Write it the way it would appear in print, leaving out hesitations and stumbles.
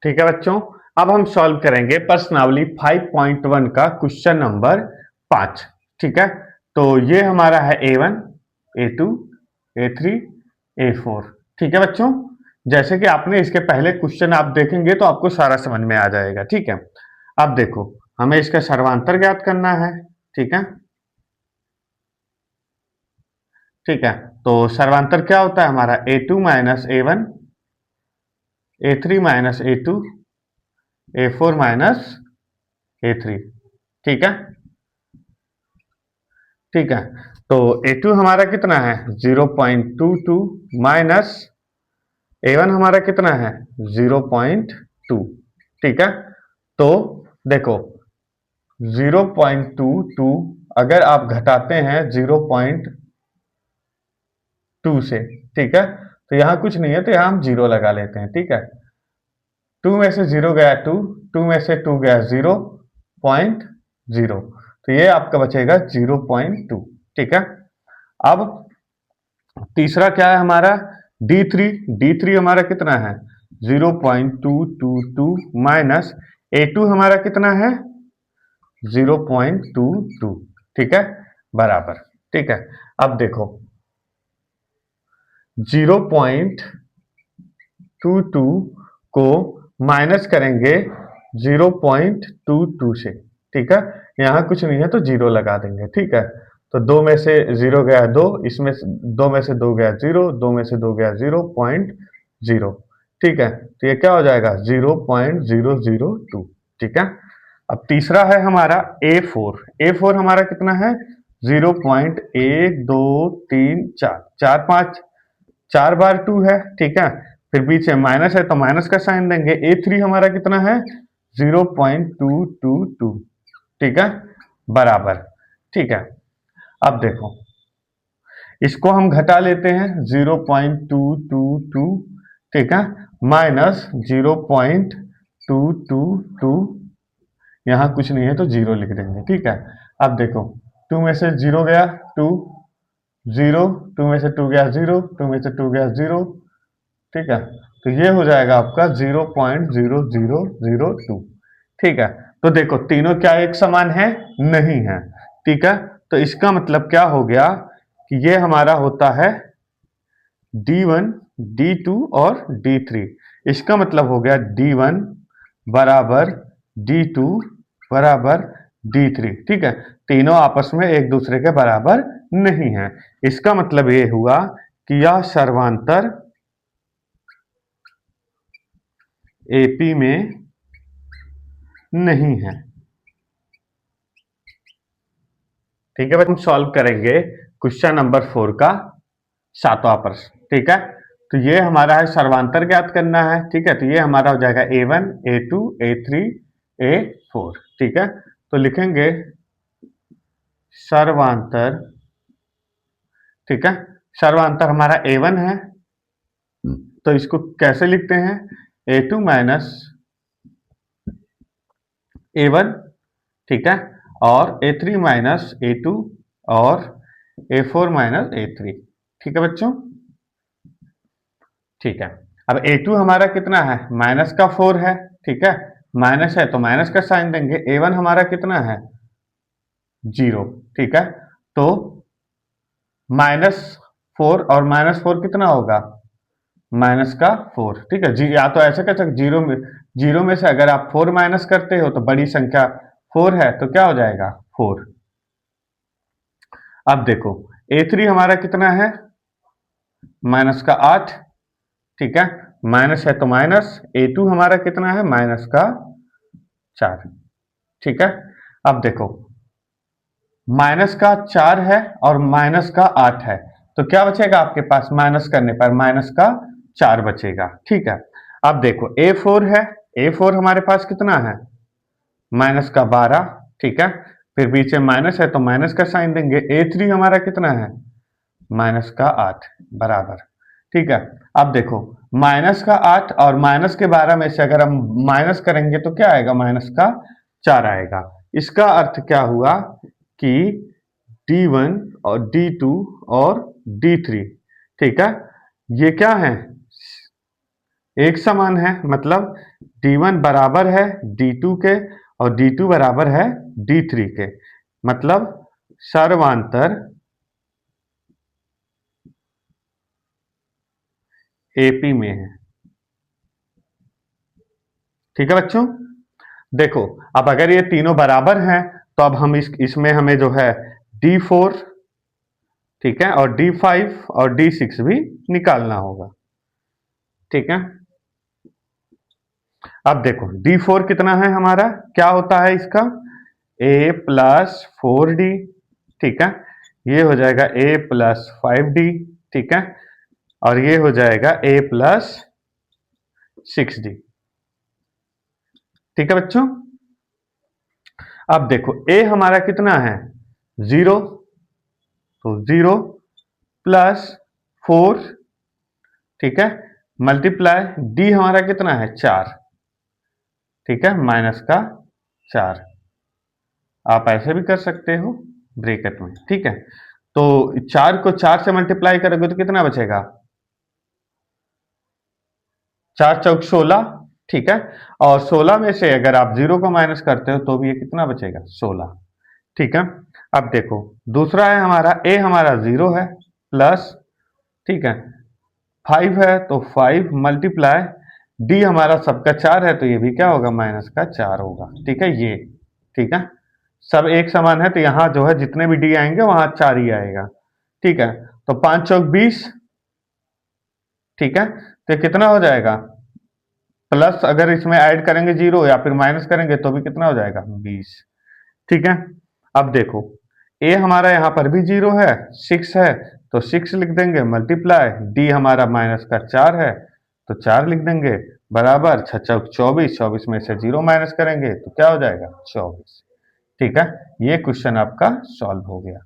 ठीक है बच्चों, अब हम सॉल्व करेंगे प्रश्नावली 5.1 का क्वेश्चन नंबर 5। ठीक है, तो ये हमारा है A1, A2, A3, A4। ठीक है बच्चों, जैसे कि आपने इसके पहले क्वेश्चन आप देखेंगे तो आपको सारा समझ में आ जाएगा। ठीक है, अब देखो हमें इसका सर्वांतर ज्ञात करना है। ठीक है, ठीक है, तो सर्वांतर क्या होता है हमारा A2 minus A1, A3 minus A2, A4 minus A3। ठीक है, ठीक है, तो A2 हमारा कितना है 0.22 माइनस A1 हमारा कितना है 0.2। ठीक है, तो देखो 0.22 अगर आप घटाते हैं 0.2 से, ठीक है, तो यहाँ कुछ नहीं है तो यहाँ हम जीरो लगा लेते हैं। ठीक है, 2 में से 0 गया 2, 2 में से 2 गया 0.0, तो ये आपका बचेगा 0.2। ठीक है, अब तीसरा क्या है हमारा D3। D3 हमारा कितना है 0.222 माइनस A2 हमारा कितना है 0.22। ठीक है, बराबर। ठीक है, अब देखो 0.22 को माइनस करेंगे 0.22 से। ठीक है, यहाँ कुछ नहीं है तो जीरो लगा देंगे। ठीक है, तो 2 में से 0 गया 2, इसमें 2 में से 2 गया 0, 2 में से 2 गया 0.0। ठीक है, तो ये क्या हो जाएगा 0.002। ठीक है, अब तीसरा है हमारा A4। A4 हमारा कितना है 0.1234, 4 4 बार 2 है। ठीक है, फिर पीछे माइनस है तो माइनस का साइन देंगे। A3 हमारा कितना है 0.222। ठीक है, बराबर। ठीक है, अब देखो इसको हम घटा लेते हैं 0.222। ठीक है, माइनस 0.222, यहाँ कुछ नहीं है तो जीरो लिख देंगे। ठीक है, अब देखो 2 में से 0 गया 2, 0, 2 में से 2 गया 0, 2 में से 2 गया 0। ठीक है, तो ये हो जाएगा आपका 0.0002। ठीक है, तो देखो तीनों क्या एक समान है नहीं है। ठीक है, तो इसका मतलब क्या हो गया कि ये हमारा होता है D1, D2 और D3। इसका मतलब हो गया D1 बराबर D2 बराबर D3। ठीक है, तीनों आपस में एक दूसरे के बराबर नहीं है। इसका मतलब ये हुआ कि यह सर्वांतर AP में नहीं है। ठीक है, हम सॉल्व करेंगे क्वेश्चन नंबर 4 का 7वां प्रश्न। ठीक है, तो ये हमारा है सर्वांतर ज्ञात करना है। ठीक है, तो ये हमारा हो जाएगा A1, A2, A3, A4। ठीक है, तो लिखेंगे सर्वांतर। ठीक है, सर्वांतर हमारा A1 है तो इसको कैसे लिखते हैं A2 माइनस A1। ठीक है, और A3 माइनस A2 और A4 माइनस A3। ठीक है बच्चों, ठीक है, अब A2 हमारा कितना है माइनस का 4 है। ठीक है, माइनस है तो माइनस का साइन देंगे। A1 हमारा कितना है 0। ठीक है, तो -4 और -4 कितना होगा माइनस का 4। ठीक है जी, या तो ऐसे कर सकते जीरो में से अगर आप 4 माइनस करते हो तो बड़ी संख्या 4 है तो क्या हो जाएगा 4। अब देखो A3 हमारा कितना है माइनस का 8। ठीक है, माइनस है तो माइनस। A2 हमारा कितना है माइनस का 4। ठीक है, अब देखो माइनस का 4 है और माइनस का 8 है, तो क्या बचेगा आपके पास माइनस करने पर माइनस का 4 बचेगा। ठीक है, अब देखो A4 है, A4 हमारे पास कितना है माइनस का 12। ठीक है, फिर पीछे माइनस है तो माइनस का साइन देंगे। A3 हमारा कितना है माइनस का 8 बराबर। ठीक है, अब देखो माइनस का 8 और माइनस के 12 में से अगर हम माइनस करेंगे तो क्या आएगा माइनस का 4 आएगा। इसका अर्थ क्या हुआ कि D1 और D2 और D3, ठीक है, ये क्या है एक समान है, मतलब D1 बराबर है D2 के और D2 बराबर है D3 के, मतलब सर्वांतर AP में है। ठीक है बच्चों, देखो अब अगर ये तीनों बराबर हैं तो अब हम इसमें हमें जो है D4, ठीक है, और D5 और D6 भी निकालना होगा। ठीक है, अब देखो D4 कितना है हमारा, क्या होता है इसका, A प्लस 4D, ठीक है, ये हो जाएगा A प्लस 5D, ठीक है, और ये हो जाएगा A प्लस 6D। ठीक है बच्चों, अब देखो A हमारा कितना है 0, तो 0 प्लस 4, ठीक है, मल्टीप्लाई D हमारा कितना है 4, ठीक है, माइनस का 4, आप ऐसे भी कर सकते हो ब्रैकेट में। ठीक है, तो 4 को 4 से मल्टीप्लाई करोगे तो कितना बचेगा, 4 चौक 16, ठीक है, और 16 में से अगर आप 0 को माइनस करते हो तो भी ये कितना बचेगा 16। ठीक है, अब देखो दूसरा है हमारा A हमारा 0 है प्लस, ठीक है, 5 है तो 5 मल्टीप्लाई D हमारा सबका 4 है तो ये भी क्या होगा माइनस का 4 होगा। ठीक है, ये ठीक है, सब एक समान है तो यहाँ जो है जितने भी D आएंगे वहां 4 ही आएगा। ठीक है, तो 5 चौक 20, ठीक है, तो कितना हो जाएगा, प्लस अगर इसमें ऐड करेंगे 0 या फिर माइनस करेंगे तो भी कितना हो जाएगा 20। ठीक है, अब देखो A हमारा यहाँ पर भी 0 है, 6 है तो 6 लिख देंगे, मल्टीप्लाई D हमारा माइनस का 4 है तो 4 लिख देंगे, बराबर 6 चौक 24, 24 में से 0 माइनस करेंगे तो क्या हो जाएगा 24। ठीक है, ये क्वेश्चन आपका सॉल्व हो गया।